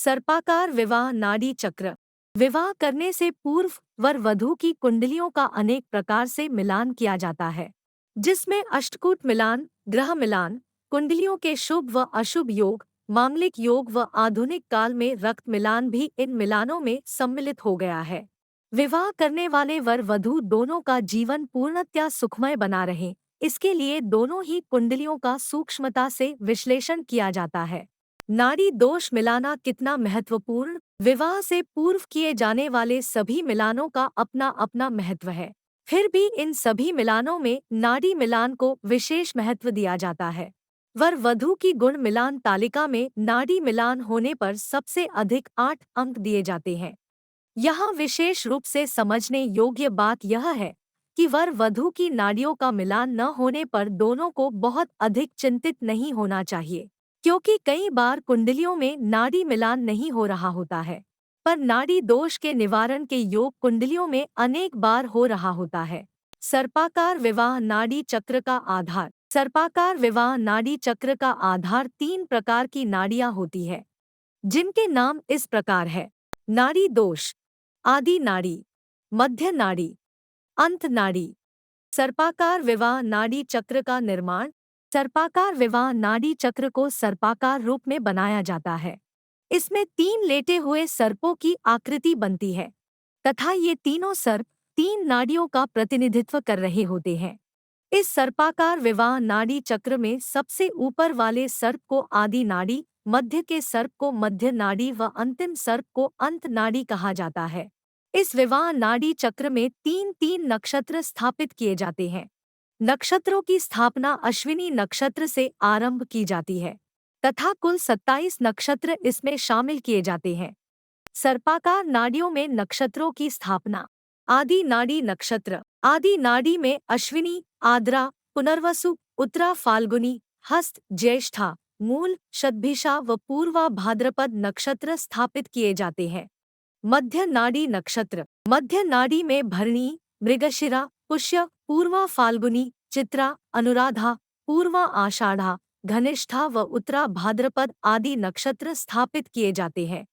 सर्पाकार विवाह नाड़ी चक्र। विवाह करने से पूर्व वर वधू की कुंडलियों का अनेक प्रकार से मिलान किया जाता है, जिसमें अष्टकूट मिलान, ग्रह मिलान, कुंडलियों के शुभ व अशुभ योग, मांगलिक योग व आधुनिक काल में रक्त मिलान भी इन मिलानों में सम्मिलित हो गया है। विवाह करने वाले वर वधू दोनों का जीवन पूर्णतया सुखमय बना रहे, इसके लिए दोनों ही कुंडलियों का सूक्ष्मता से विश्लेषण किया जाता है। नाड़ी दोष मिलाना कितना महत्वपूर्ण। विवाह से पूर्व किए जाने वाले सभी मिलानों का अपना अपना महत्व है। फिर भी इन सभी मिलानों में नाड़ी मिलान को विशेष महत्व दिया जाता है। वर वधू की गुण मिलान तालिका में नाड़ी मिलान होने पर सबसे अधिक 8 अंक दिए जाते हैं। यहाँ विशेष रूप से समझने योग्य बात यह है कि वर वधू की नाड़ियों का मिलान न होने पर दोनों को बहुत अधिक चिंतित नहीं होना चाहिए, क्योंकि कई बार कुंडलियों में नाड़ी मिलान नहीं हो रहा होता है, पर नाड़ी दोष के निवारण के योग कुंडलियों में अनेक बार हो रहा होता है। सर्पाकार विवाह नाड़ी चक्र का आधार। सर्पाकार विवाह नाड़ी चक्र का आधार 3 प्रकार की नाड़ियां होती है, जिनके नाम इस प्रकार है: नाड़ी दोष, आदि नाड़ी, मध्य नाड़ी, अंत नाड़ी। सर्पाकार विवाह नाड़ी चक्र का निर्माण। सर्पाकार विवाह नाड़ी चक्र को सर्पाकार रूप में बनाया जाता है। इसमें 3 लेटे हुए सर्पों की आकृति बनती है तथा ये तीनों सर्प 3 नाड़ियों का प्रतिनिधित्व कर रहे होते हैं। इस सर्पाकार विवाह नाड़ी चक्र में सबसे ऊपर वाले सर्प को आदि नाड़ी, मध्य के सर्प को मध्य नाड़ी व अंतिम सर्प को अंत नाड़ी कहा जाता है। इस विवाह नाड़ी चक्र में 3-3 नक्षत्र स्थापित किए जाते हैं। नक्षत्रों की स्थापना अश्विनी नक्षत्र से आरंभ की जाती है तथा कुल 27 नक्षत्र इसमें शामिल किए जाते हैं। सर्पाकार नाड़ियों में नक्षत्रों की स्थापना। आदि नाड़ी नक्षत्र। आदि नाड़ी में अश्विनी, आद्रा, पुनर्वसु, उत्तरा फाल्गुनी, हस्त, ज्येष्ठा, मूल, शतभिषा व पूर्वा भाद्रपद नक्षत्र स्थापित किए जाते हैं। मध्य नाड़ी नक्षत्र। मध्य नाड़ी में भरणी, मृगशिरा, पुष्य, पूर्वा फाल्गुनी, चित्रा, अनुराधा, पूर्वा आषाढ़ा, घनिष्ठा व उत्तरा भाद्रपद आदि नक्षत्र स्थापित किए जाते हैं।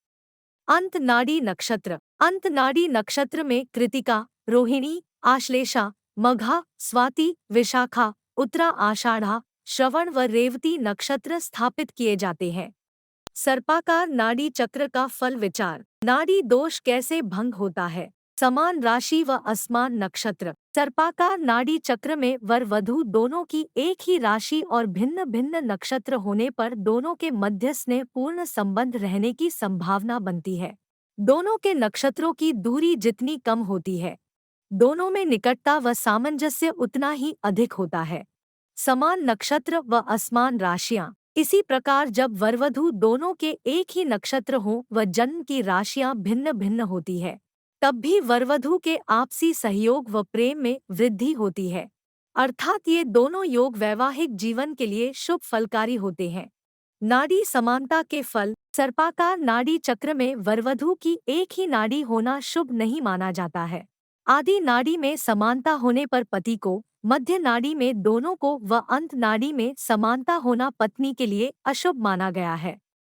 अंत नाड़ी नक्षत्र। अंत नाड़ी नक्षत्र में कृतिका, रोहिणी, आश्लेषा, मघा, स्वाति, विशाखा, उत्तरा आषाढ़ा, श्रवण व रेवती नक्षत्र स्थापित किए जाते हैं। सर्पाकार नाड़ी चक्र का फल विचार। नाड़ी दोष कैसे भंग होता है। समान राशि व असमान नक्षत्र। सर्पाकार नाड़ी चक्र में वर वधू दोनों की एक ही राशि और भिन्न भिन्न नक्षत्र होने पर दोनों के मध्य स्नेहपूर्ण संबंध रहने की संभावना बनती है। दोनों के नक्षत्रों की दूरी जितनी कम होती है, दोनों में निकटता व सामंजस्य उतना ही अधिक होता है। समान नक्षत्र व असमान राशियां। इसी प्रकार जब वरवधू दोनों के एक ही नक्षत्र हों व जन्म की राशियां भिन्न भिन्न होती है, तब भी वरवधू के आपसी सहयोग व प्रेम में वृद्धि होती है, अर्थात ये दोनों योग वैवाहिक जीवन के लिए शुभ फलकारी होते हैं। नाड़ी समानता के फल। सर्पाकार नाड़ी चक्र में वरवधू की एक ही नाड़ी होना शुभ नहीं माना जाता है। आदि नाड़ी में समानता होने पर पति को, मध्य नाड़ी में दोनों को व अंत नाड़ी में समानता होना पत्नी के लिए अशुभ माना गया है।